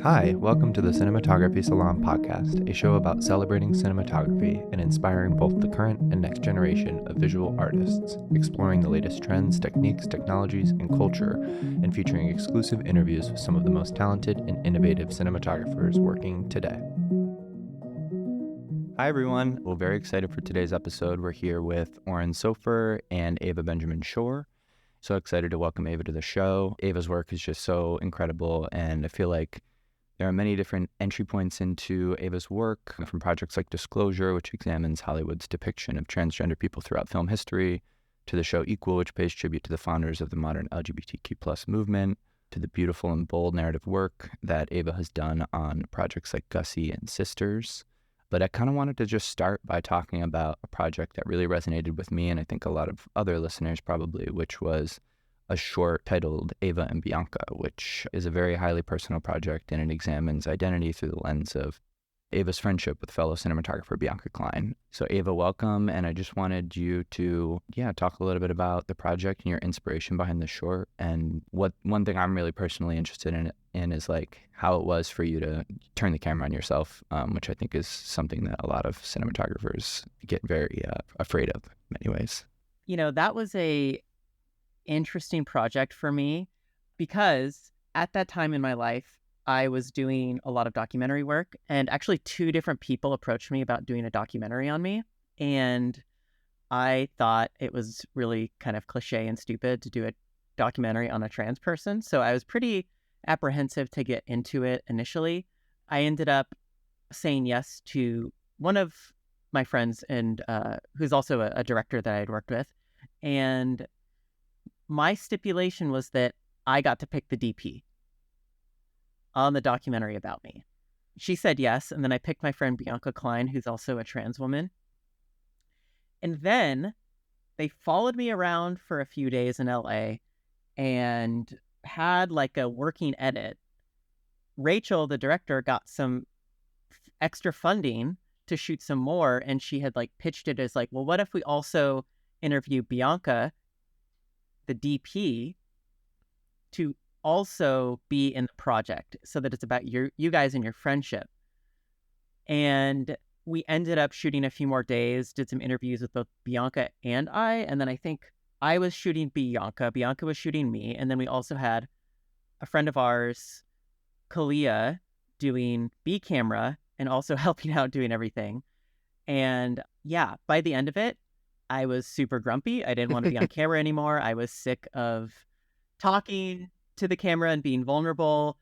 Hi, welcome to the Cinematography Salon podcast, a show about celebrating cinematography and inspiring both the current and next generation of visual artists, exploring the latest trends, techniques, technologies, and culture, and featuring exclusive interviews with some of the most talented and innovative cinematographers working today. Hi, everyone. We're very excited for today's episode. We're here with Oren Soffer and Ava Benjamin Shorr. So excited to welcome Ava to the show. Ava's work is just so incredible, and I feel like there are many different entry points into Ava's work, from projects like Disclosure, which examines Hollywood's depiction of transgender people throughout film history, to the show Equal, which pays tribute to the founders of the modern LGBTQ+ movement, to the beautiful and bold narrative work that Ava has done on projects like Gussie and Sisters. But I kind of wanted to just start by talking about a project that really resonated with me, and I think a lot of other listeners probably, which was a short titled Ava and Bianca, which is a very highly personal project, and it examines identity through the lens of Ava's friendship with fellow cinematographer Bianca Klein. So Ava, welcome, and I just wanted you to talk a little bit about the project and your inspiration behind the short. And one thing I'm really personally interested in is like how it was for you to turn the camera on yourself, which I think is something that a lot of cinematographers get very afraid of in many ways. You know, that was a interesting project for me because at that time in my life, I was doing a lot of documentary work, and actually two different people approached me about doing a documentary on me. And I thought it was really kind of cliche and stupid to do a documentary on a trans person. So I was pretty apprehensive to get into it initially. I ended up saying yes to one of my friends, and who's also a director that I had worked with. And my stipulation was that I got to pick the DP on the documentary about me. She said yes, and then I picked my friend Bianca Klein, who's also a trans woman. And then they followed me around for a few days in LA and had like a working edit. Rachel, the director, got some extra funding to shoot some more, and she had like pitched it as like, well, what if we also interview Bianca, the DP, to also be in the project so that it's about you guys and your friendship. And we ended up shooting a few more days, did some interviews with both Bianca and I. And then I think I was shooting Bianca was shooting me. And then we also had a friend of ours, Kalia, doing B camera and also helping out doing everything. And yeah, by the end of it, I was super grumpy. I didn't want to be on camera anymore. I was sick of talking to the camera and being vulnerable.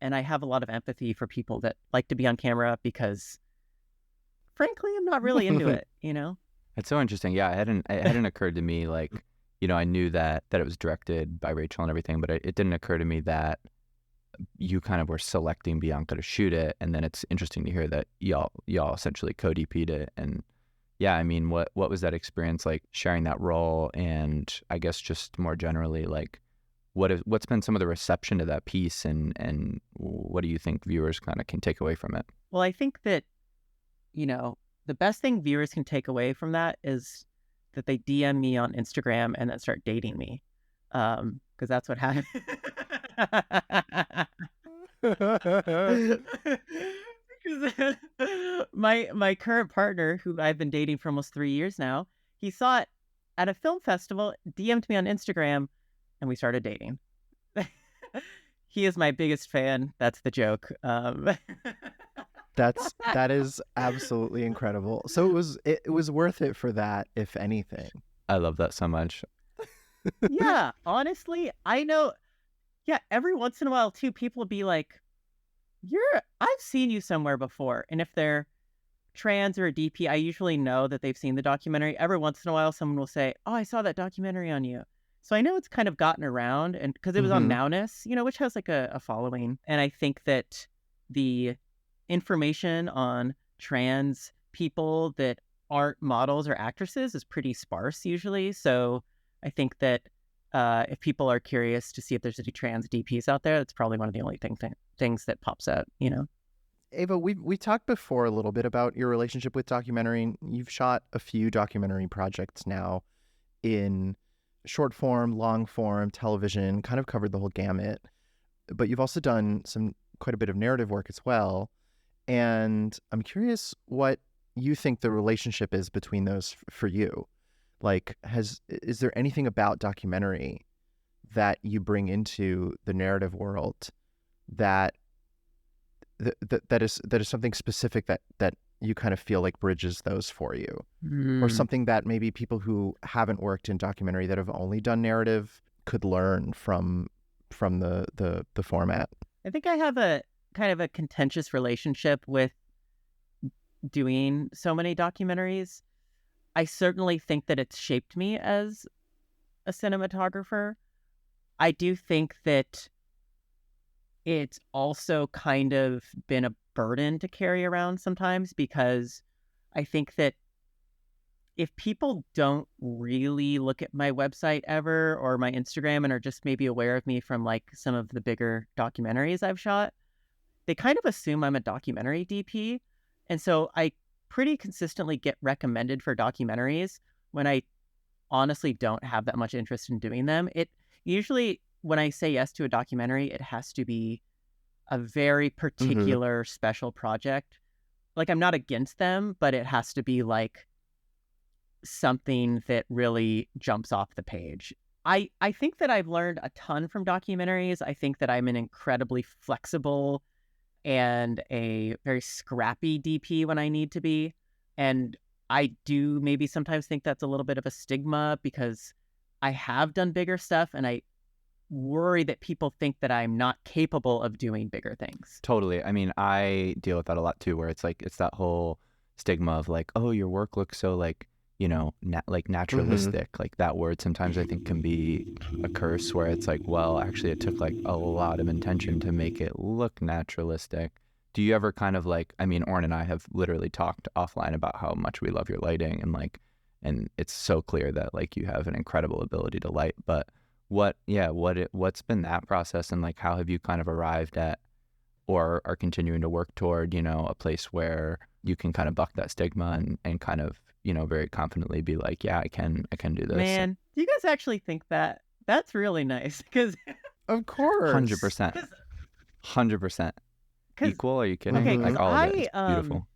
And I have a lot of empathy for people that like to be on camera because, frankly, I'm not really into it, you know? It's so interesting. Yeah, it hadn't occurred to me, like, I knew that it was directed by Rachel and everything, but it didn't occur to me that you kind of were selecting Bianca to shoot it. And then it's interesting to hear that y'all essentially co-DP'd it. And yeah, I mean, what was that experience like, sharing that role? And I guess just more generally, like, what's been some of the reception to that piece, and what do you think viewers kind of can take away from it? Well, I think that, the best thing viewers can take away from that is that they DM me on Instagram and then start dating me. Because that's what happened. My current partner, who I've been dating for almost 3 years now, he saw it at a film festival, DM'd me on Instagram, and we started dating. He is my biggest fan. That's the joke. That is absolutely incredible. So it was worth it for that, if anything. I love that so much. Yeah, honestly, I know. Yeah, every once in a while too, people will be like, I've seen you somewhere before. And if they're trans or a DP, I usually know that they've seen the documentary. Every once in a while, someone will say, oh, I saw that documentary on you. So I know it's kind of gotten around, and because it was on Nowness, which has like a following. And I think that the information on trans people that aren't models or actresses is pretty sparse usually. So I think that if people are curious to see if there's any trans DPs out there, that's probably one of the only things that pops out, Ava, we talked before a little bit about your relationship with documentary. You've shot a few documentary projects now in short form, long form, television, kind of covered the whole gamut. But you've also done some quite a bit of narrative work as well. And I'm curious what you think the relationship is between those for you. Like, is there anything about documentary that you bring into the narrative world that that is something specific that you kind of feel like bridges those for you, or something that maybe people who haven't worked in documentary that have only done narrative could learn from the format? I think I have a kind of a contentious relationship with doing so many documentaries. I certainly think that it's shaped me as a cinematographer. I do think that it's also kind of been a burden to carry around sometimes, because I think that if people don't really look at my website ever or my Instagram and are just maybe aware of me from like some of the bigger documentaries I've shot, they kind of assume I'm a documentary DP. And so I pretty consistently get recommended for documentaries when I honestly don't have that much interest in doing them. It usually, when I say yes to a documentary, it has to be a very particular special project. Like, I'm not against them, but it has to be like something that really jumps off the page. I think that I've learned a ton from documentaries. I think that I'm an incredibly flexible and a very scrappy DP when I need to be. And I do maybe sometimes think that's a little bit of a stigma, because I have done bigger stuff and I worry that people think that I'm not capable of doing bigger things. Totally. I mean, I deal with that a lot too, where it's like, it's that whole stigma of like, oh, your work looks so like, you know, like naturalistic. Like that word sometimes I think can be a curse, where it's like, well, actually it took like a lot of intention to make it look naturalistic. Do you ever kind of like, I mean, Oren and I have literally talked offline about how much we love your lighting, and like, and it's so clear that like you have an incredible ability to light, but what's been that process, and like how have you kind of arrived at, or are continuing to work toward, you know, a place where you can kind of buck that stigma and kind of, you know, very confidently be like, yeah, I can do this. Man, do you guys actually think that? That's really nice, because Of course. 100%. 100%. Equal? Are you kidding? Okay, Like all of it. It's beautiful.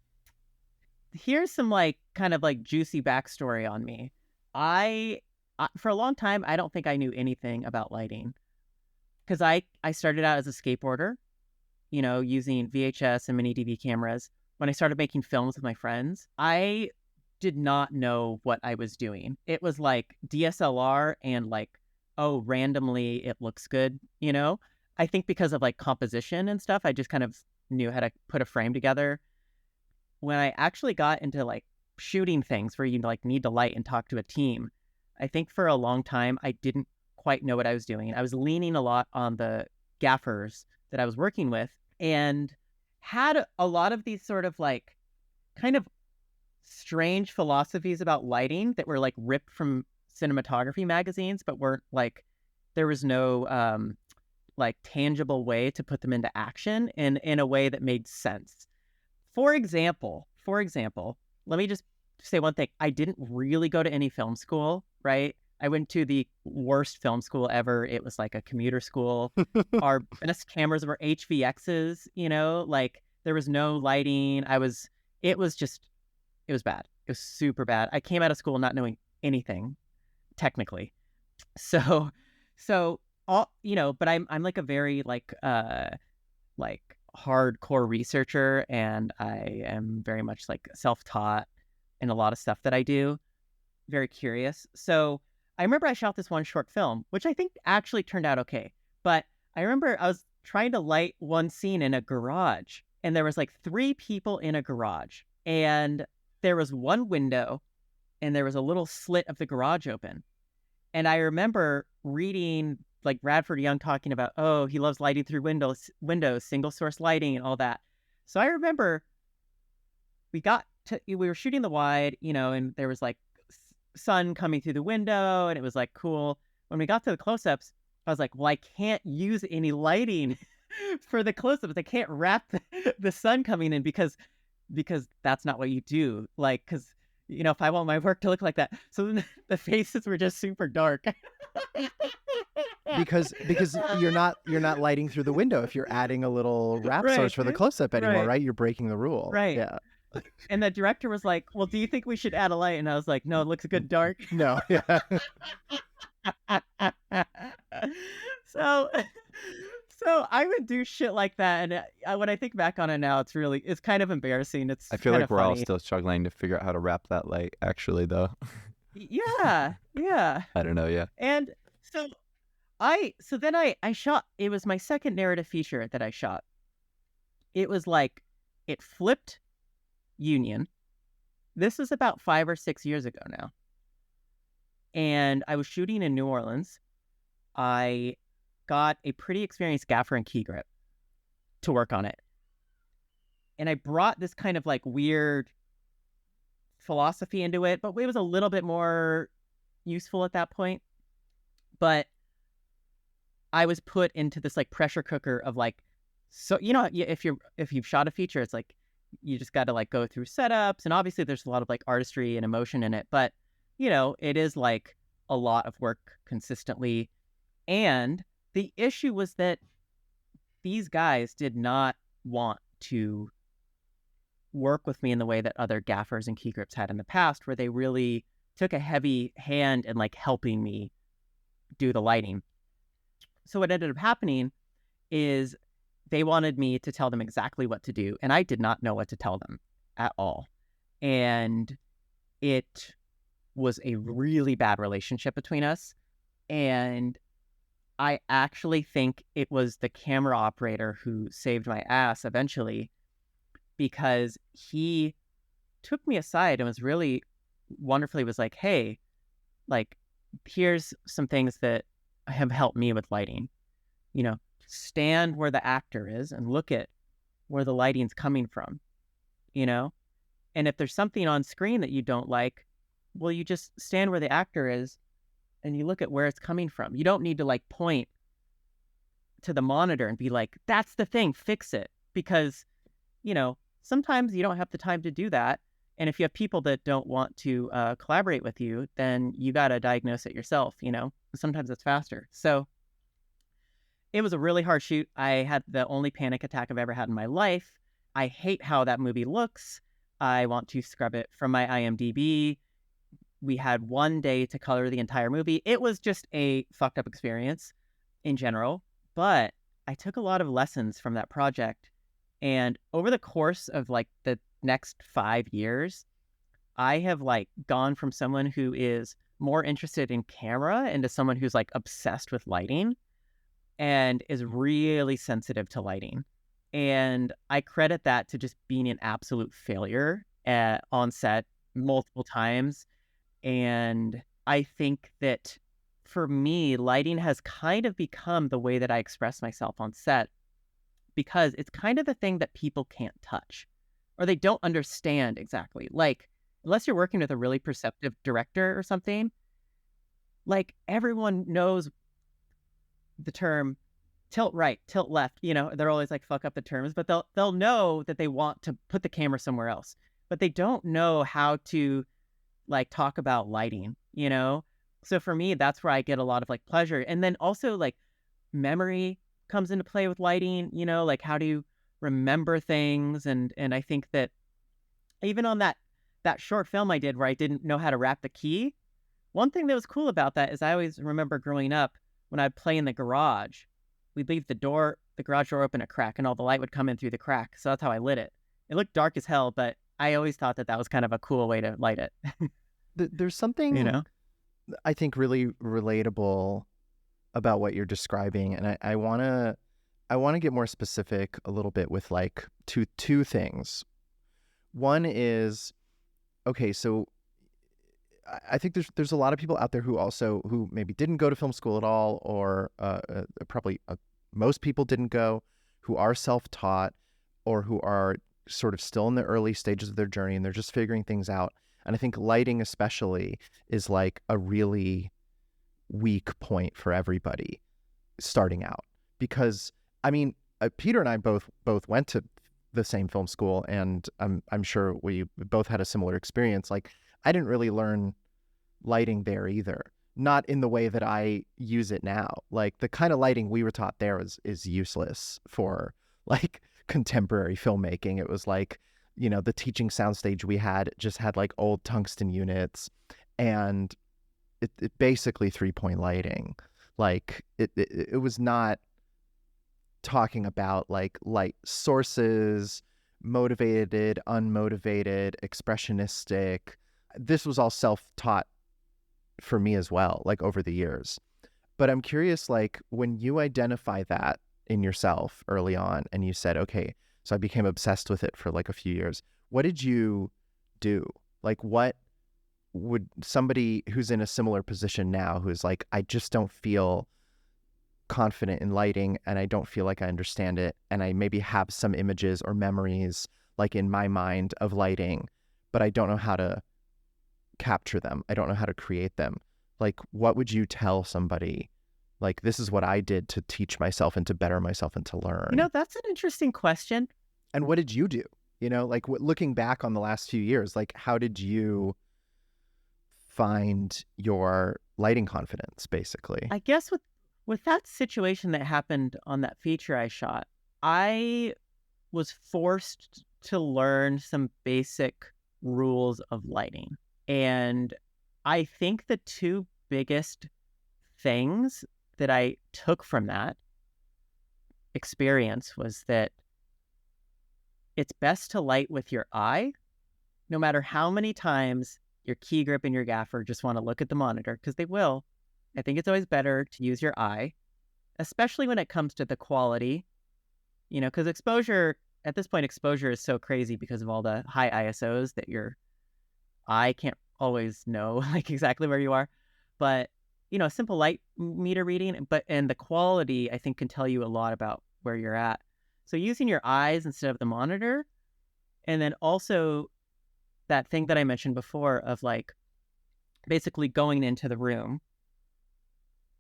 Here's some like kind of like juicy backstory on me. I for a long time, I don't think I knew anything about lighting, because I started out as a skateboarder, you know, using VHS and mini DV cameras. When I started making films with my friends, I did not know what I was doing. It was like DSLR and like, oh, randomly it looks good, you know? I think because of like composition and stuff, I just kind of knew how to put a frame together. When I actually got into like shooting things where you like need to light and talk to a team, I think for a long time I didn't quite know what I was doing. I was leaning a lot on the gaffers that I was working with, and had a lot of these sort of like kind of strange philosophies about lighting that were like ripped from cinematography magazines, but weren't like, there was no like tangible way to put them into action in a way that made sense. For example, let me just say one thing. I didn't really go to any film school, right? I went to the worst film school ever. It was like a commuter school. Our best cameras were HVXs, you know, like there was no lighting. It was bad. It was super bad. I came out of school not knowing anything, technically. So all, you know, but I'm like a very like hardcore researcher, and I am very much like self-taught in a lot of stuff that I do. Very curious. So I remember I shot this one short film, which I think actually turned out okay. But I remember I was trying to light one scene in a garage, and there was like 3 people in a garage, and there was one window, and there was a little slit of the garage open. And I remember reading like Radford Young talking about, oh, he loves lighting through windows, single source lighting and all that. So I remember we were shooting the wide, you know, and there was like sun coming through the window, and it was like cool. When we got to the close-ups, I was like, well, I can't use any lighting for the close-ups. I can't wrap the sun coming in, because that's not what you do. Like, because if I want my work to look like that. So then the faces were just super dark. because you're not lighting through the window if you're adding a little wrap source Right, for the close-up anymore, right, right? You're breaking the rule. right. Yeah. And the director was like, well, do you think we should add a light? And I was like, no, it looks good dark. No, yeah. so so I would do shit like that, and when I think back on it now, it's kind of embarrassing. It's I feel kind like of we're all funny. still struggling to figure out how to wrap that light, actually, though. Yeah, yeah. I don't know. Yeah. And so then I shot. It was my second narrative feature that I shot. It was like it flipped Union. This is about 5 or 6 years ago now, and I was shooting in New Orleans. I got a pretty experienced gaffer and key grip to work on it. And I brought this kind of like weird philosophy into it, but it was a little bit more useful at that point. But I was put into this like pressure cooker of like, so if you've shot a feature, it's like you just got to like go through setups, and obviously there's a lot of like artistry and emotion in it, but it is like a lot of work consistently. And the issue was that these guys did not want to work with me in the way that other gaffers and key grips had in the past, where they really took a heavy hand in like helping me do the lighting. So what ended up happening is they wanted me to tell them exactly what to do, and I did not know what to tell them at all. And it was a really bad relationship between us. And I actually think it was the camera operator who saved my ass eventually, because he took me aside and was really wonderfully was like, hey, like, here's some things that have helped me with lighting. Stand where the actor is and look at where the lighting's coming from, and if there's something on screen that you don't like, well, you just stand where the actor is and you look at where it's coming from. You don't need to like point to the monitor and be like, that's the thing, fix it. Because, sometimes you don't have the time to do that. And if you have people that don't want to collaborate with you, then you got to diagnose it yourself, Sometimes it's faster. So it was a really hard shoot. I had the only panic attack I've ever had in my life. I hate how that movie looks. I want to scrub it from my IMDb. We had 1 day to color the entire movie. It was just a fucked up experience in general, but I took a lot of lessons from that project. And over the course of like the next 5 years, I have like gone from someone who is more interested in camera into someone who's like obsessed with lighting and is really sensitive to lighting. And I credit that to just being an absolute failure on set multiple times. And I think that for me, lighting has kind of become the way that I express myself on set, because it's kind of the thing that people can't touch or they don't understand exactly. Like, unless you're working with a really perceptive director or something, like everyone knows the term tilt right, tilt left. They're always like fuck up the terms, but they'll know that they want to put the camera somewhere else, but they don't know how to like talk about lighting, So for me, that's where I get a lot of like pleasure. And then also like memory comes into play with lighting, like how do you remember things? And I think that even on that short film I did where I didn't know how to wrap the key, one thing that was cool about that is I always remember growing up when I'd play in the garage, we'd leave the garage door open a crack, and all the light would come in through the crack. So that's how I lit it. It looked dark as hell, but I always thought that was kind of a cool way to light it. There's something I think really relatable about what you're describing, and I wanna get more specific a little bit with like two things. One is, okay, so I think there's a lot of people out there who maybe didn't go to film school at all, or probably most people didn't go, who are self-taught or who are sort of still in the early stages of their journey and they're just figuring things out. And I think lighting especially is like a really weak point for everybody starting out, because I mean, Peter and I both went to the same film school, and I'm sure we both had a similar experience. Like, I didn't really learn lighting there either. Not in the way that I use it now. Like the kind of lighting we were taught there is useless for like contemporary filmmaking. It was like, the teaching soundstage we had just had like old tungsten units, and it basically 3-point lighting. Like it was not talking about like light sources, motivated, unmotivated, expressionistic. This was all self-taught for me as well, like over the years. But I'm curious, like when you identify that in yourself early on and you said, okay, so I became obsessed with it for like a few years, what did you do? Like what would somebody who's in a similar position now, who's like, I just don't feel confident in lighting and I don't feel like I understand it, and I maybe have some images or memories like in my mind of lighting, but I don't know how to capture them. I don't know how to create them. Like, what would you tell somebody? Like, this is what I did to teach myself and to better myself and to learn. That's an interesting question. And what did you do? Like looking back on the last few years, like how did you find your lighting confidence, basically? I guess with that situation that happened on that feature I shot, I was forced to learn some basic rules of lighting. And I think the two biggest things that I took from that experience was that it's best to light with your eye, no matter how many times your key grip and your gaffer just want to look at the monitor, because they will. I think it's always better to use your eye, especially when it comes to the quality, because at this point, exposure is so crazy because of all the high ISOs that your eye can't always know like exactly where you are. But, a simple light meter reading, and the quality, I think, can tell you a lot about where you're at. So using your eyes instead of the monitor, and then also that thing that I mentioned before of like basically going into the room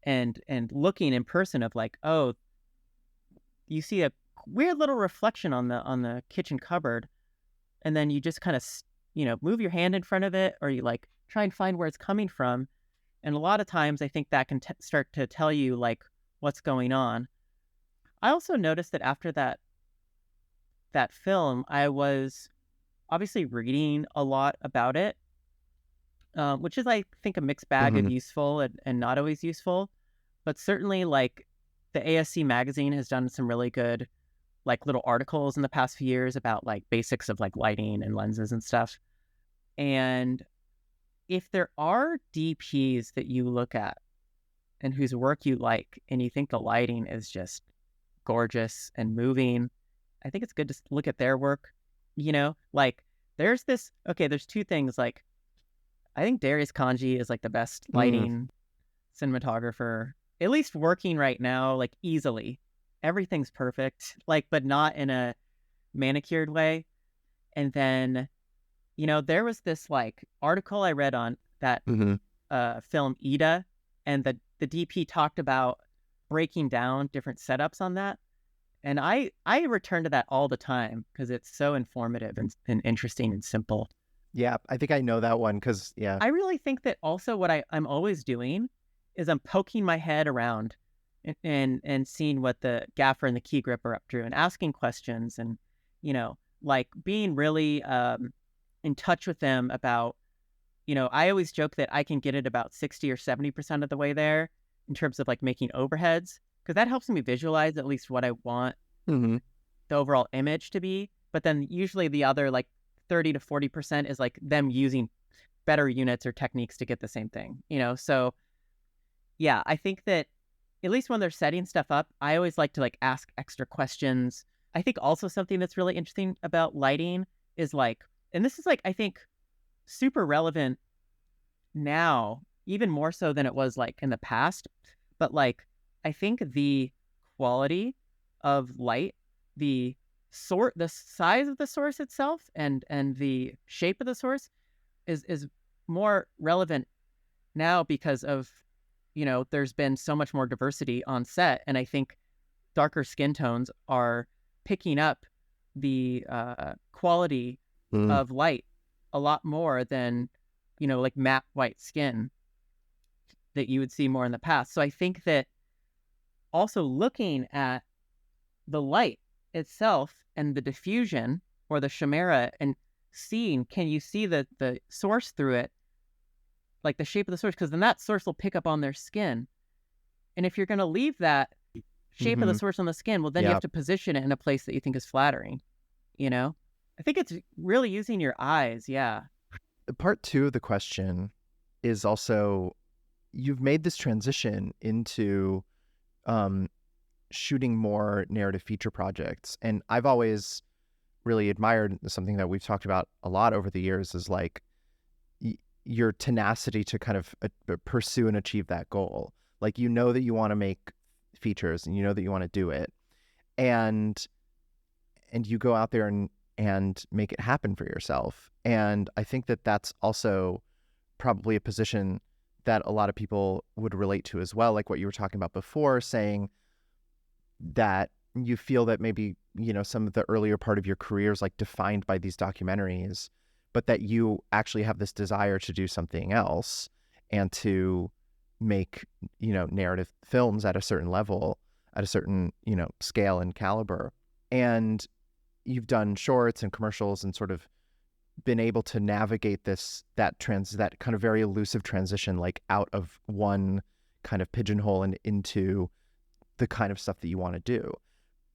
and looking in person of like, oh, you see a weird little reflection on the kitchen cupboard, and then you just kind of move your hand in front of it, or you like try and find where it's coming from. And a lot of times I think that can start to tell you like what's going on. I also noticed that after that film, I was obviously reading a lot about it, which is, I think, a mixed bag of useful and not always useful. But certainly, like, the ASC magazine has done some really good, like, little articles in the past few years about, like, basics of, like, lighting and lenses and stuff. And if there are DPs that you look at and whose work you like, and you think the lighting is just gorgeous and moving, I think it's good to look at their work. Like there's two things. Like I think Darius Kanji is like the best lighting cinematographer, at least working right now, like easily. Everything's perfect, like, but not in a manicured way. And then, there was this like article I read on that film Ida, and the DP talked about breaking down different setups on that. And I return to that all the time because it's so informative and interesting and simple. Yeah, I think I know that one because, yeah. I really think that also what I'm always doing is I'm poking my head around and seeing what the gaffer and the key grip are up to and asking questions and, like being really in touch with them about, I always joke that I can get it about 60 or 70% of the way there in terms of like making overheads, because that helps me visualize at least what I want the overall image to be. But then usually the other like 30 to 40% is like them using better units or techniques to get the same thing, So yeah, I think that at least when they're setting stuff up, I always like to like ask extra questions. I think also something that's really interesting about lighting is like, and this is like, I think super relevant now, even more so than it was like in the past, but like, I think the quality of light, the size of the source itself, and the shape of the source is more relevant now because of, there's been so much more diversity on set, and I think darker skin tones are picking up the quality of light a lot more than like matte white skin that you would see more in the past. So I think that also looking at the light itself and the diffusion or the chimera and seeing, can you see the source through it, like the shape of the source? Because then that source will pick up on their skin. And if you're going to leave that shape of the source on the skin, well, then you have to position it in a place that you think is flattering, I think it's really using your eyes. Yeah. Part two of the question is also, you've made this transition into shooting more narrative feature projects. And I've always really admired something that we've talked about a lot over the years, is like your tenacity to kind of pursue and achieve that goal. Like, you know that you want to make features and you know that you want to do it. And you go out there and make it happen for yourself. And I think that that's also probably a position that a lot of people would relate to as well. Like what you were talking about before, saying that you feel that maybe, some of the earlier part of your career is like defined by these documentaries, but that you actually have this desire to do something else and to make, narrative films at a certain level, at a certain, scale and caliber. And you've done shorts and commercials and sort of been able to navigate that kind of very elusive transition, like out of one kind of pigeonhole and into the kind of stuff that you want to do.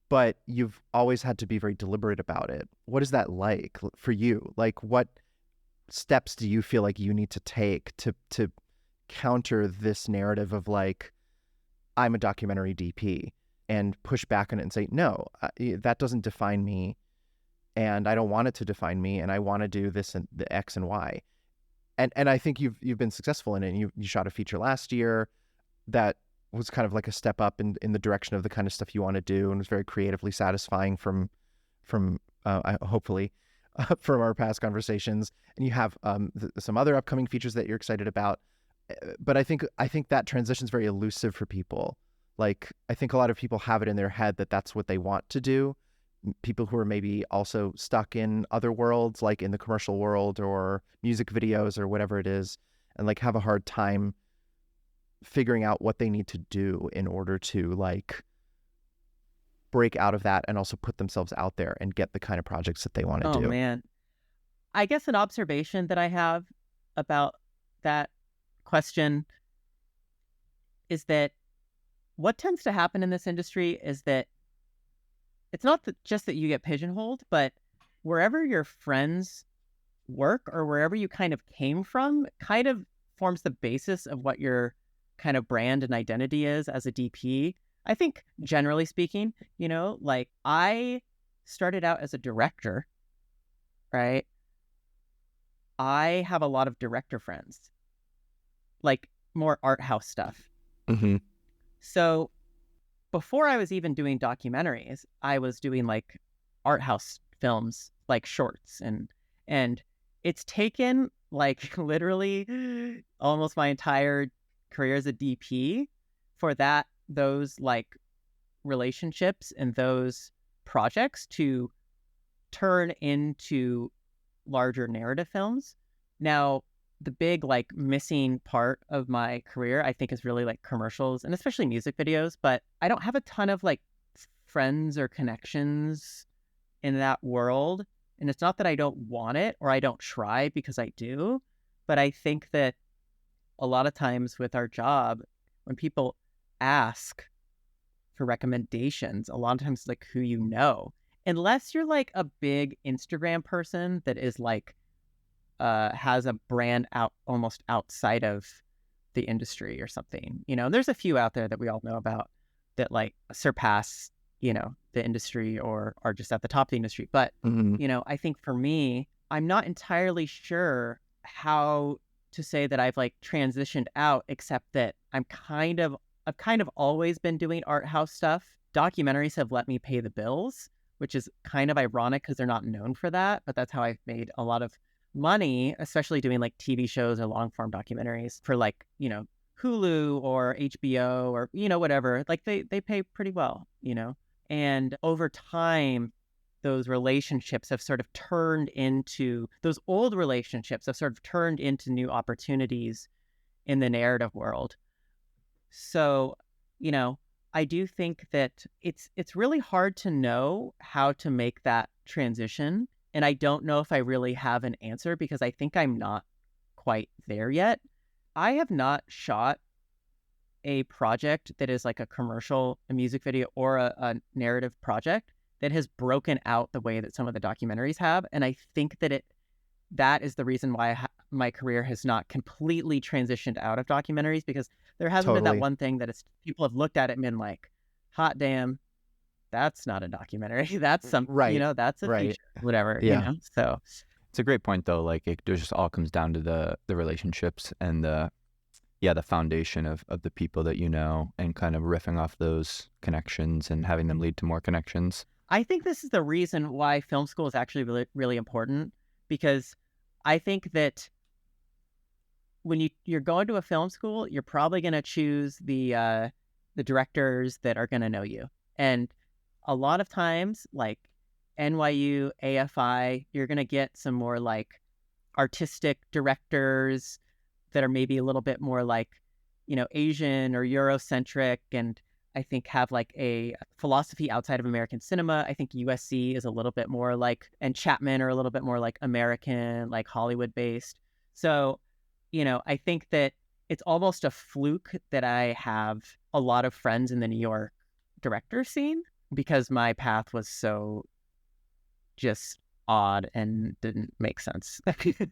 But you've always had to be very deliberate about it. What is that like for you? Like, what steps do you feel like you need to take to counter this narrative of like, I'm a documentary DP, and push back on it and say, no, that doesn't define me, and I don't want it to define me, and I want to do this and the X and Y. And I think you've been successful in it. And you shot a feature last year that was kind of like a step up in the direction of the kind of stuff you want to do, and was very creatively satisfying from hopefully from our past conversations. And you have some other upcoming features that you're excited about. But I think that transition is very elusive for people. Like, I think a lot of people have it in their head that that's what they want to do. People who are maybe also stuck in other worlds, like in the commercial world or music videos or whatever it is, and like have a hard time figuring out what they need to do in order to like break out of that and also put themselves out there and get the kind of projects that they want to do. Oh man. I guess an observation that I have about that question is that what tends to happen in this industry is that it's not just that you get pigeonholed, but wherever your friends work or wherever you kind of came from kind of forms the basis of what your kind of brand and identity is as a DP. I think generally speaking, like I started out as a director, right? I have a lot of director friends, like more art house stuff. Mm-hmm. So before I was even doing documentaries, I was doing like art house films, like shorts, and it's taken like literally almost my entire career as a DP for those like relationships and those projects to turn into larger narrative films. Now, the big like missing part of my career, I think, is really like commercials and especially music videos, but I don't have a ton of like friends or connections in that world. And it's not that I don't want it or I don't try, because I do, but I think that a lot of times with our job, when people ask for recommendations, a lot of times it's like who you know, unless you're like a big Instagram person that is like has a brand out almost outside of the industry or something. There's a few out there that we all know about that like surpass, the industry or are just at the top of the industry. But, I think for me, I'm not entirely sure how to say that I've like transitioned out, except that I've kind of always been doing art house stuff. Documentaries have let me pay the bills, which is kind of ironic because they're not known for that, but that's how I've made a lot of money, especially doing like TV shows or long form documentaries for like, Hulu or HBO or, whatever. Like they pay pretty well, and over time, those relationships have sort of turned into, those old relationships have sort of turned into new opportunities in the narrative world. So, you know, I do think that it's really hard to know how to make that transition. And I don't know if I really have an answer because I think I'm not quite there yet. I have not shot a project that is like a commercial, a music video, or a narrative project that has broken out the way that some of the documentaries have. And I think that that is the reason why my career has not completely transitioned out of documentaries, because there hasn't been that Totally. one thing that people have looked at it and been like, hot damn, that's not a documentary. That's Right. that's a Right. feature, whatever, Yeah. So It's a great point though. Like it just all comes down to the relationships and the foundation of the people that you know, and kind of riffing off those connections and having them lead to more connections. I think this is the reason why film school is actually really, really important, because I think that when you're going to a film school, you're probably going to choose the directors that are going to know you. And a lot of times, like NYU, AFI, you're going to get some more like artistic directors that are maybe a little bit more like, Asian or Eurocentric, and I think have like a philosophy outside of American cinema. I think USC is a little bit more like, and Chapman are a little bit more like American, like Hollywood based. So, I think that it's almost a fluke that I have a lot of friends in the New York director scene, because my path was so just odd and didn't make sense. It's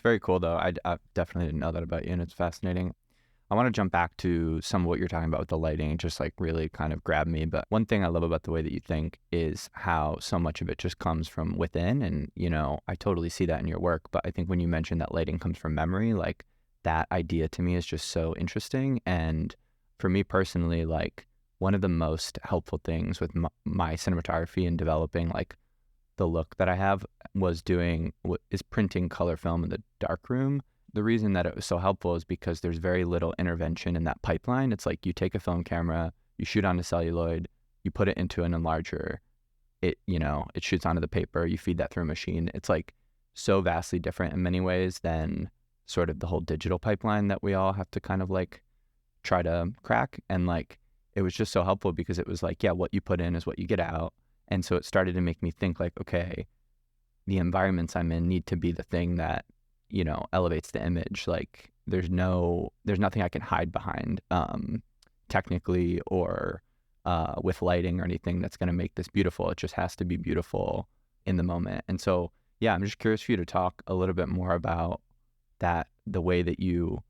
very cool though. I definitely didn't know that about you, and it's fascinating. I want to jump back to some of what you're talking about with the lighting. It just like really kind of grabbed me. But one thing I love about the way that you think is how so much of it just comes from within. And, I totally see that in your work. But I think when you mentioned that lighting comes from memory, like that idea to me is just so interesting. And for me personally, like one of the most helpful things with my cinematography and developing like the look that I have is printing color film in the darkroom. The reason that it was so helpful is because there's very little intervention in that pipeline. It's like you take a film camera, you shoot onto celluloid, you put it into an enlarger, it shoots onto the paper, you feed that through a machine. It's like so vastly different in many ways than sort of the whole digital pipeline that we all have to kind of like try to crack. And like it was just so helpful because it was like, yeah, what you put in is what you get out. And so it started to make me think like, okay, the environments I'm in need to be the thing that, elevates the image. Like there's nothing I can hide behind technically or with lighting or anything that's going to make this beautiful. It just has to be beautiful in the moment. And so, yeah, I'm just curious for you to talk a little bit more about that, the way that you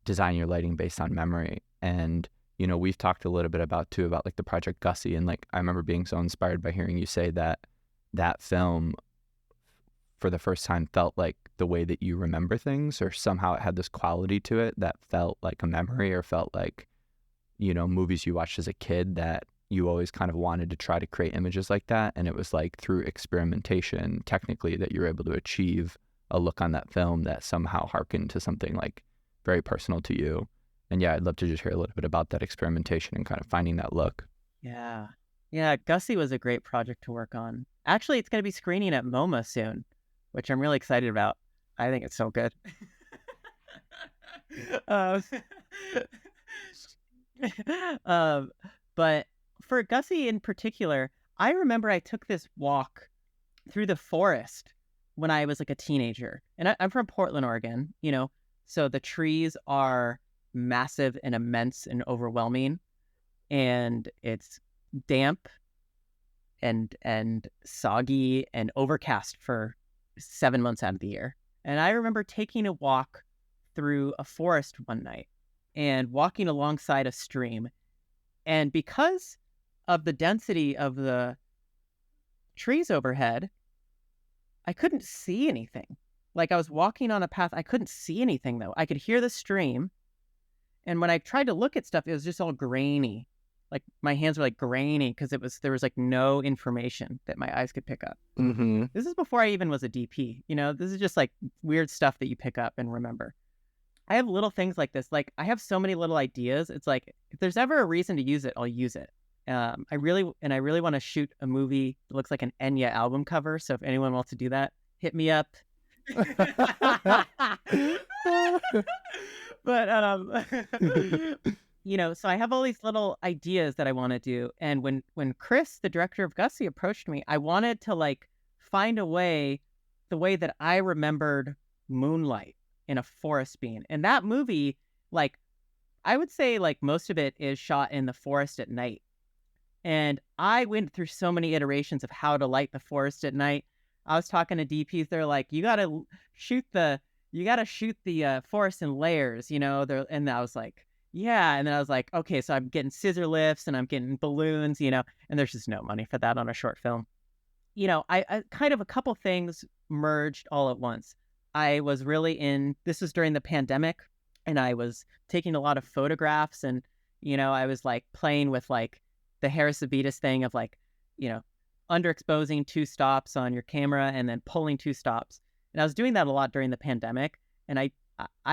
design your lighting based on memory. And we've talked a little bit about like the project Gussie, and like I remember being so inspired by hearing you say that film for the first time felt like the way that you remember things, or somehow it had this quality to it that felt like a memory, or felt like movies you watched as a kid that you always kind of wanted to try to create images like that. And it was like through experimentation technically that you're able to achieve a look on that film that somehow harkened to something like very personal to you. And yeah, I'd love to just hear a little bit about that experimentation and kind of finding that look. Yeah. Yeah, Gussie was a great project to work on. Actually, it's going to be screening at MoMA soon, which I'm really excited about. I think it's so good. um, but for Gussie in particular, I remember I took this walk through the forest when I was like a teenager. And I'm from Portland, Oregon, so the trees are massive and immense and overwhelming, and it's damp and soggy and overcast for 7 months out of the year. And I remember taking a walk through a forest one night and walking alongside a stream. And because of the density of the trees overhead, I couldn't see anything. Like I was walking on a path, I couldn't see anything though. I could hear the stream. And when I tried to look at stuff, it was just all grainy. Like my hands were like grainy because there was like no information that my eyes could pick up. Mm-hmm. This is before I even was a DP. This is just like weird stuff that you pick up and remember. I have little things like this. Like I have so many little ideas. It's like if there's ever a reason to use it, I'll use it. I really want to shoot a movie that looks like an Enya album cover. So if anyone wants to do that, hit me up. But so I have all these little ideas that I want to do. And when Chris, the director of Gussie, approached me, I wanted to like find a way, the way that I remembered moonlight in a forest being. And that movie, like, I would say like most of it is shot in the forest at night. And I went through so many iterations of how to light the forest at night. I was talking to DPs. They're like, you got to shoot the forest in layers, and I was like, yeah. And then I was like, okay, so I'm getting scissor lifts and I'm getting balloons, and there's just no money for that on a short film. I kind of a couple things merged all at once. I was really this was during the pandemic, and I was taking a lot of photographs, and, I was like playing with like the Harris Savitas thing of like, underexposing 2 stops on your camera and then pulling 2 stops. And I was doing that a lot during the pandemic. And I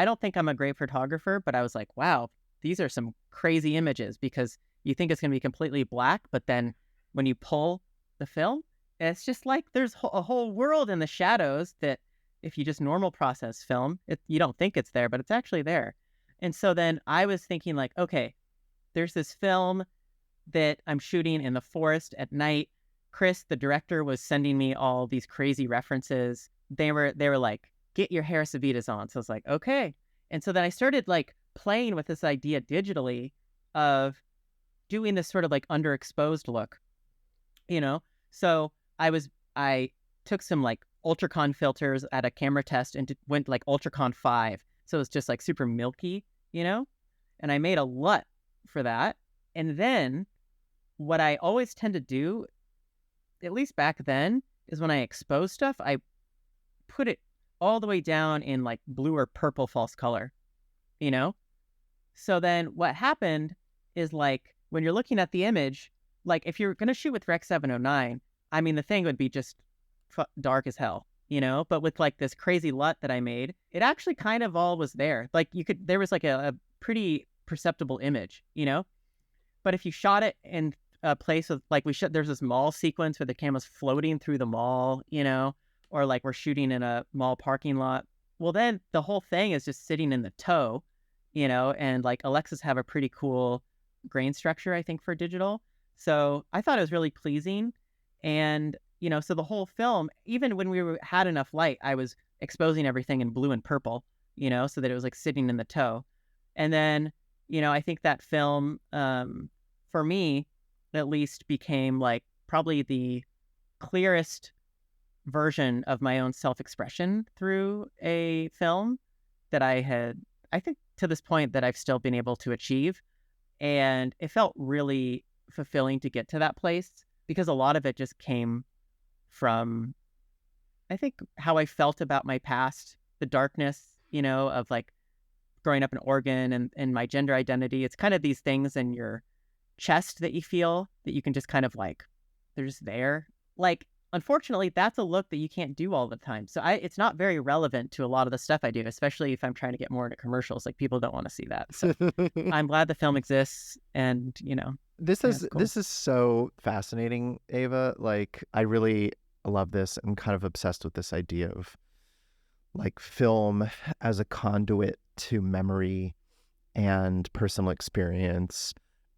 don't think I'm a great photographer, but I was like, wow, these are some crazy images, because you think it's going to be completely black, but then when you pull the film, it's just like there's a whole world in the shadows that if you just normal process film, you don't think it's there, but it's actually there. And so then I was thinking like, okay, there's this film that I'm shooting in the forest at night. Chris, the director, was sending me all these crazy references. They were like, get your Harris Savitas on. So I was like, okay. And so then I started like playing with this idea digitally of doing this sort of like underexposed look, So I took some like Ultracon filters at a camera test and went like Ultracon 5. So it was just like super milky, and I made a LUT for that. And then what I always tend to do, at least back then, is when I expose stuff, I put it all the way down in like blue or purple false color, So then what happened is like when you're looking at the image, like if you're going to shoot with Rec 709, I mean, the thing would be just dark as hell, but with like this crazy LUT that I made, it actually kind of all was there. Like there was like a pretty perceptible image, but if you shot it in a place with like there's this mall sequence where the camera's floating through the mall, or like we're shooting in a mall parking lot. Well, then the whole thing is just sitting in the toe, and like Alexas have a pretty cool grain structure, I think, for digital. So I thought it was really pleasing. And, so the whole film, even when we had enough light, I was exposing everything in blue and purple, so that it was like sitting in the toe. And then, I think that film, for me, at least, became like probably the clearest version of my own self-expression through a film that I think to this point that I've still been able to achieve. And it felt really fulfilling to get to that place, because a lot of it just came from, I think, how I felt about my past, the darkness, of like growing up in Oregon and my gender identity. It's kind of these things in your chest that you feel that you can just kind of like, they're just there. Like, unfortunately, that's a look that you can't do all the time. So it's not very relevant to a lot of the stuff I do, especially if I'm trying to get more into commercials. Like, people don't want to see that. So I'm glad the film exists. And, This yeah, is it's cool. this is so fascinating, Ava. Like, I really love this. I'm kind of obsessed with this idea of like film as a conduit to memory and personal experience.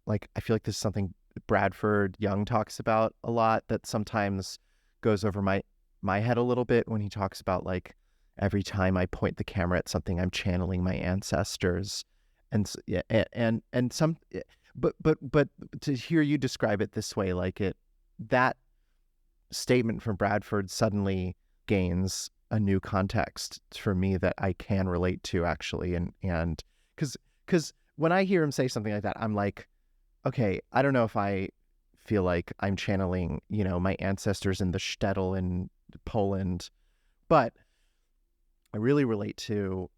Like, I feel like this is something Bradford Young talks about a lot, that sometimes goes over my head a little bit when he talks about like every time I point the camera at something, I'm channeling my ancestors, and yeah, and some, but to hear you describe it this way, like that statement from Bradford suddenly gains a new context for me that I can relate to, actually, and because when I hear him say something like that, I'm like, okay, I don't know if I feel like I'm channeling, my ancestors in the shtetl in Poland, but I really relate to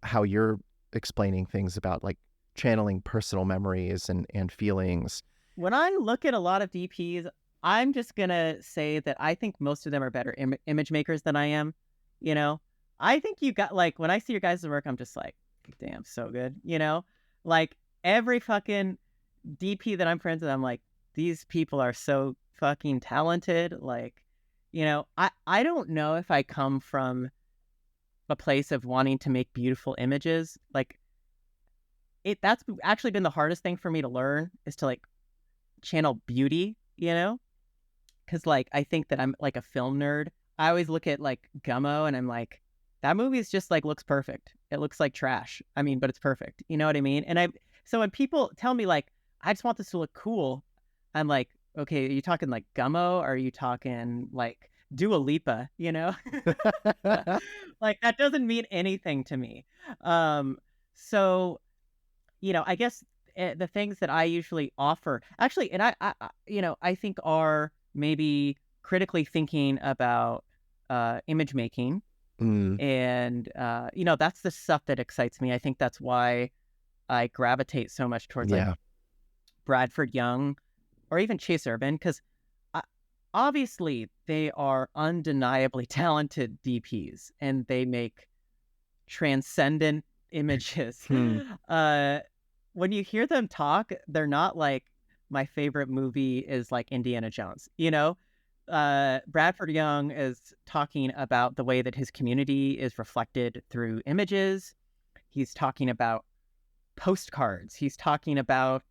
how you're explaining things about like channeling personal memories and feelings. When I look at a lot of DPs, I'm just going to say that I think most of them are better image makers than I am. I think you got like, when I see your guys' work, I'm just like, damn, so good. Like every fucking DP that I'm friends with, I'm like, these people are so fucking talented. Like, I don't know if I come from a place of wanting to make beautiful images. Like, that's actually been the hardest thing for me to learn, is to like channel beauty, because like I think that I'm like a film nerd. I always look at like Gummo and I'm like, that movie is just like looks perfect. It looks like trash. I mean, but it's perfect. You know what I mean? So when people tell me like, I just want this to look cool, I'm like, okay, are you talking like Gummo? Or are you talking like Dua Lipa? Like that doesn't mean anything to me. So I guess the things that I usually offer, actually, and I think are maybe critically thinking about image making, and that's the stuff that excites me. I think that's why I gravitate so much towards like Yeah. Bradford Young or even Chase Urban, because obviously they are undeniably talented DPs and they make transcendent images. When you hear them talk, they're not like, my favorite movie is like Indiana Jones. Bradford Young is talking about the way that his community is reflected through images. He's talking about postcards. He's talking about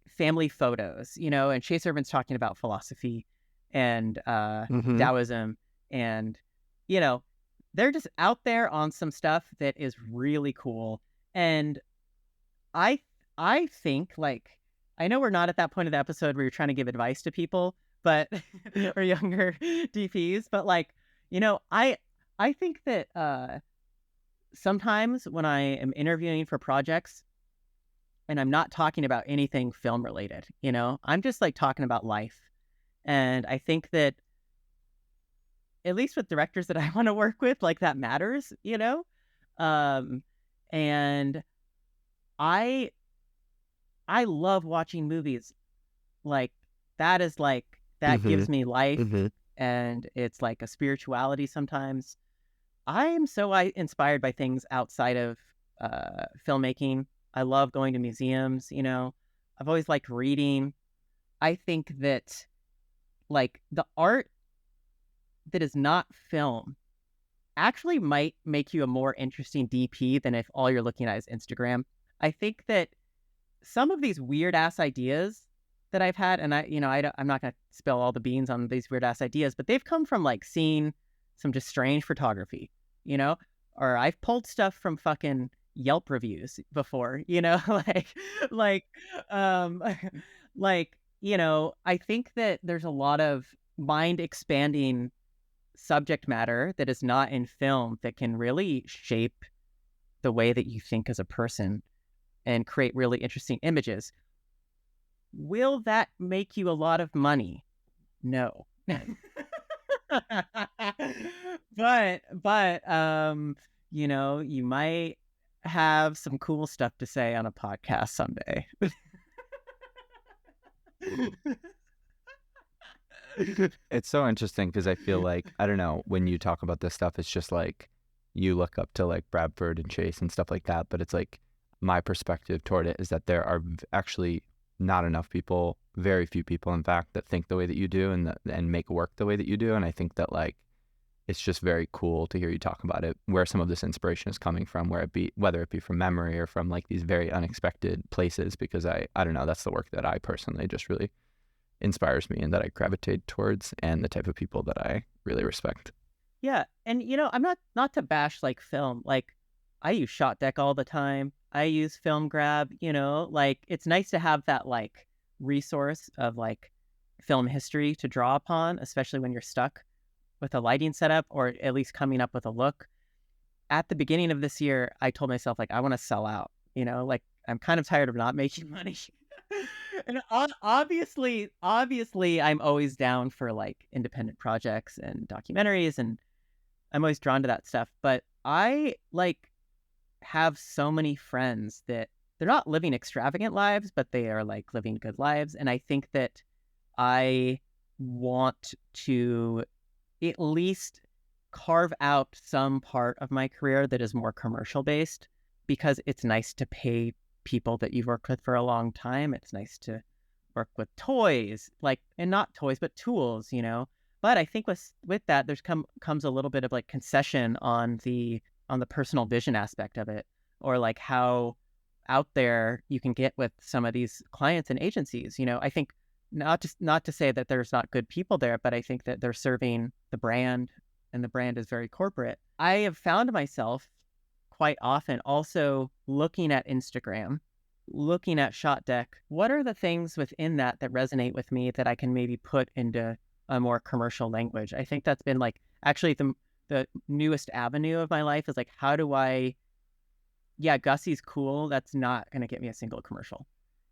family photos, and Chase Urban's talking about philosophy and Taoism. And, they're just out there on some stuff that is really cool. And I think, like, I know we're not at that point of the episode where you're trying to give advice to people, but or younger DPs, but like, I think that sometimes when I am interviewing for projects and I'm not talking about anything film related, I'm just like talking about life. And I think that at least with directors that I want to work with, like that matters, and I love watching movies. Like that is like, that gives me life, and it's like a spirituality sometimes. I am so inspired by things outside of filmmaking. I love going to museums, I've always liked reading. I think that like the art that is not film actually might make you a more interesting DP than if all you're looking at is Instagram. I think that some of these weird ass ideas that I've had, and I'm not going to spill all the beans on these weird ass ideas, but they've come from like seeing some just strange photography, or I've pulled stuff from fucking Yelp reviews before, like, um, like, I think that there's a lot of mind expanding subject matter that is not in film that can really shape the way that you think as a person and create really interesting images. Will that make you a lot of money? No. but you might have some cool stuff to say on a podcast someday. It's so interesting because I feel like, I don't know, when you talk about this stuff, it's just like you look up to like Bradford and Chase and stuff like that. But it's like my perspective toward it is that there are actually not enough people, very few people, in fact, that think the way that you do and make work the way that you do. And I think that like it's just very cool to hear you talk about it, where some of this inspiration is coming from, whether it be from memory or from like these very unexpected places, because I don't know, that's the work that I personally just really inspires me and that I gravitate towards, and the type of people that I really respect. Yeah. And I'm not to bash like film. Like I use Shot Deck all the time. I use Film Grab, like it's nice to have that like resource of like film history to draw upon, especially when you're stuck with a lighting setup or at least coming up with a look. At the beginning of this year, I told myself like I want to sell out, like I'm kind of tired of not making money. And obviously I'm always down for like independent projects and documentaries, and I'm always drawn to that stuff. But I like have so many friends that they're not living extravagant lives, but they are like living good lives. And I think that I want to at least carve out some part of my career that is more commercial based, because it's nice to pay people that you've worked with for a long time. It's nice to work with toys, like, and not toys, but tools, But I think with that, comes a little bit of like concession on the personal vision aspect of it, or like how out there you can get with some of these clients and agencies. I think not to say that there's not good people there, but I think that they're serving the brand, and the brand is very corporate. I have found myself quite often also looking at Instagram, looking at Shot Deck. What are the things within that resonate with me that I can maybe put into a more commercial language? I think that's been like actually the newest avenue of my life is like, how do I, Gussie's cool. That's not going to get me a single commercial.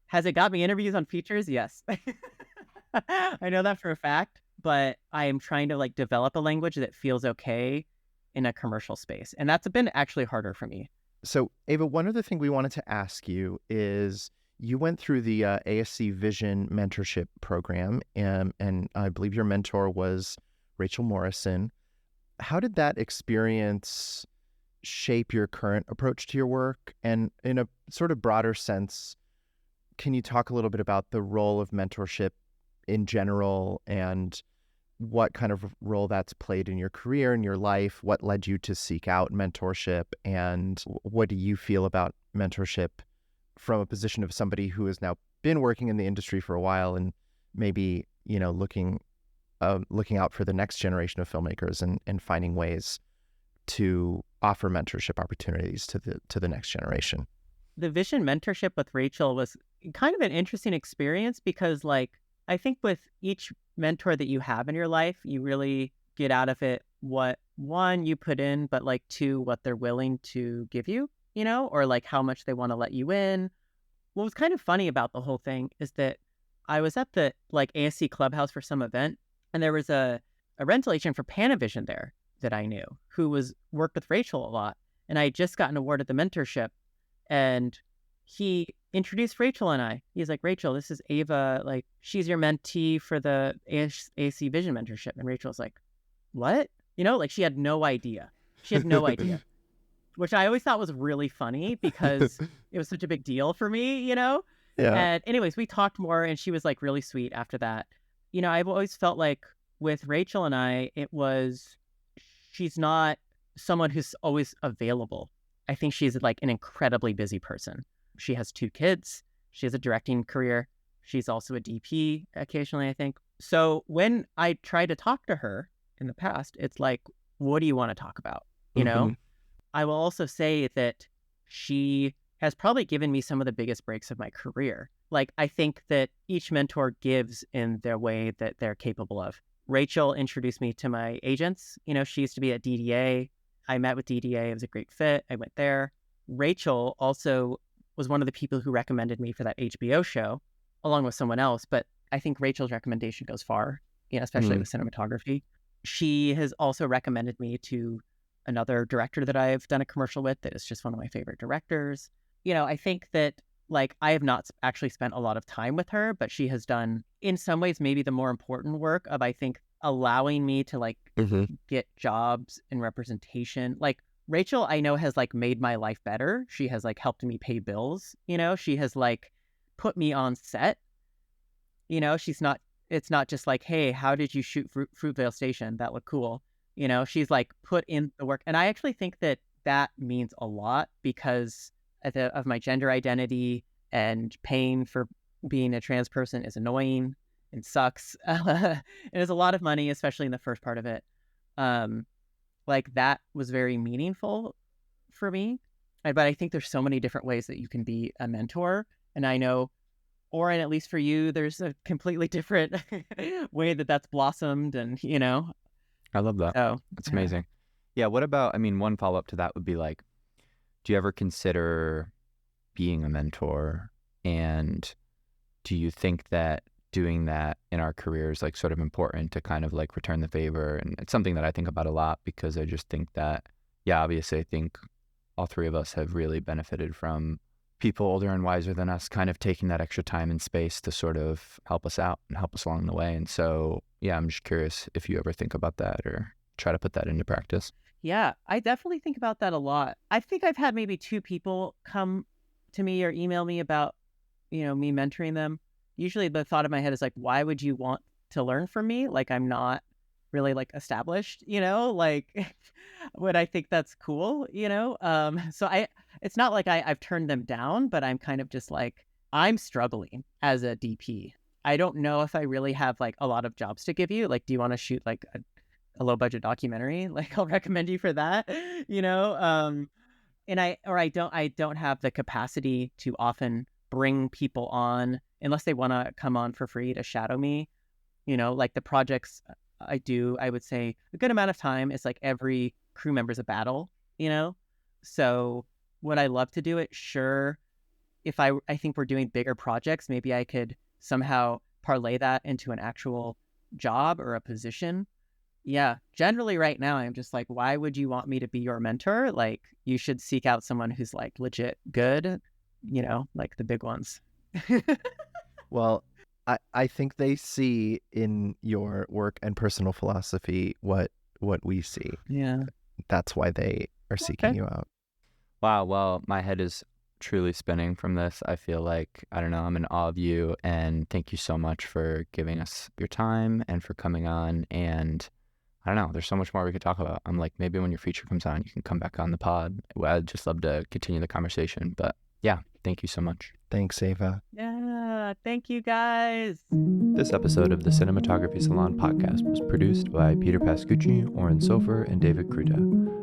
Has it got me interviews on features? Yes. I know that for a fact, but I am trying to like develop a language that feels okay in a commercial space. And that's been actually harder for me. So, Ava, one other thing we wanted to ask you is you went through the ASC Vision Mentorship Program, and I believe your mentor was Rachel Morrison. How did that experience shape your current approach to your work? And in a sort of broader sense, can you talk a little bit about the role of mentorship in general and what kind of role that's played in your career and your life? What led you to seek out mentorship? And what do you feel about mentorship from a position of somebody who has now been working in the industry for a while and maybe, looking out for the next generation of filmmakers and finding ways to offer mentorship opportunities to the next generation? The Vision Mentorship with Rachel was kind of an interesting experience because, like, I think with each mentor that you have in your life, you really get out of it what, one, you put in, but like two, what they're willing to give you, or like how much they want to let you in. What was kind of funny about the whole thing is that I was at the like ASC Clubhouse for some event, and there was a rental agent for Panavision there that I knew who worked with Rachel a lot. And I had just gotten awarded the mentorship, and he introduced Rachel and I. He's like, Rachel, this is Ava. Like, she's your mentee for the ASC Vision Mentorship. And Rachel's like, what? Like she had no idea. She had no idea, which I always thought was really funny because it was such a big deal for me, Yeah. And anyways, we talked more, and she was like really sweet after that. I've always felt like with Rachel and I, she's not someone who's always available. I think she's like an incredibly busy person. She has 2 kids. She has a directing career. She's also a DP occasionally, I think. So when I try to talk to her in the past, it's like, what do you want to talk about? I will also say that she has probably given me some of the biggest breaks of my career. Like, I think that each mentor gives in their way that they're capable of. Rachel introduced me to my agents. She used to be at DDA. I met with DDA. It was a great fit. I went there. Rachel also was one of the people who recommended me for that HBO show, along with someone else. But I think Rachel's recommendation goes far, especially with cinematography. She has also recommended me to another director that I've done a commercial with that is just one of my favorite directors. I think that, like, I have not actually spent a lot of time with her, but she has done, in some ways, maybe the more important work of, I think, allowing me to, like, get jobs and representation. Like, Rachel, I know, has like made my life better. She has like helped me pay bills. She has like put me on set. It's not just like, hey, how did you shoot Fruitvale Station? That looked cool. She's like put in the work. And I actually think that means a lot because of my gender identity, and paying for being a trans person is annoying and sucks. And it's a lot of money, especially in the first part of it. Like, that was very meaningful for me. But I think there's so many different ways that you can be a mentor. And I know, Oren, at least for you, there's a completely different way that's blossomed. And, I love that. So That's amazing. Yeah. What about, one follow-up to that would be like, do you ever consider being a mentor? And do you think that doing that in our careers, like, sort of important to kind of like return the favor? And it's something that I think about a lot because I just think that, obviously I think all 3 of us have really benefited from people older and wiser than us kind of taking that extra time and space to sort of help us out and help us along the way. And so, I'm just curious if you ever think about that or try to put that into practice. Yeah, I definitely think about that a lot. I think I've had maybe 2 people come to me or email me about, me mentoring them. usually the thought in my head is like, why would you want to learn from me? Like, I'm not really like established, like would I think that's cool, so it's not like I've turned them down, but I'm kind of just like, I'm struggling as a DP. I don't know if I really have like a lot of jobs to give you. Like, do you want to shoot like a low budget documentary? Like, I'll recommend you for that, and I don't have the capacity to often bring people on unless they want to come on for free to shadow me. Like the projects I do, I would say a good amount of time is like every crew member's a battle, So would I love to do it? Sure. If I think we're doing bigger projects, maybe I could somehow parlay that into an actual job or a position. Yeah, generally right now I'm just like, why would you want me to be your mentor? Like, you should seek out someone who's like legit good, like the big ones. Well, I think they see in your work and personal philosophy what we see. Yeah. That's why they are seeking Okay. you out. Wow. Well, my head is truly spinning from this. I feel like, I don't know, I'm in awe of you. And thank you so much for giving us your time and for coming on. And I don't know, there's so much more we could talk about. I'm like, maybe when your feature comes on, you can come back on the pod. Well, I'd just love to continue the conversation. But yeah, thank you so much. Thanks, Ava. Yeah. Thank you guys. This episode of the Cinematography Salon podcast was produced by Peter Pascucci, Oren Soffer, and David Kruta,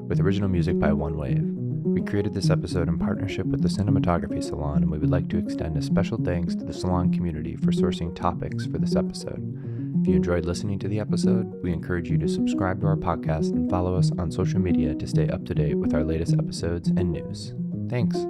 with original music by One Wave. We created this episode in partnership with the Cinematography Salon, and we would like to extend a special thanks to the salon community for sourcing topics for this episode. If you enjoyed listening to the episode, we encourage you to subscribe to our podcast and follow us on social media to stay up to date with our latest episodes and news. Thanks.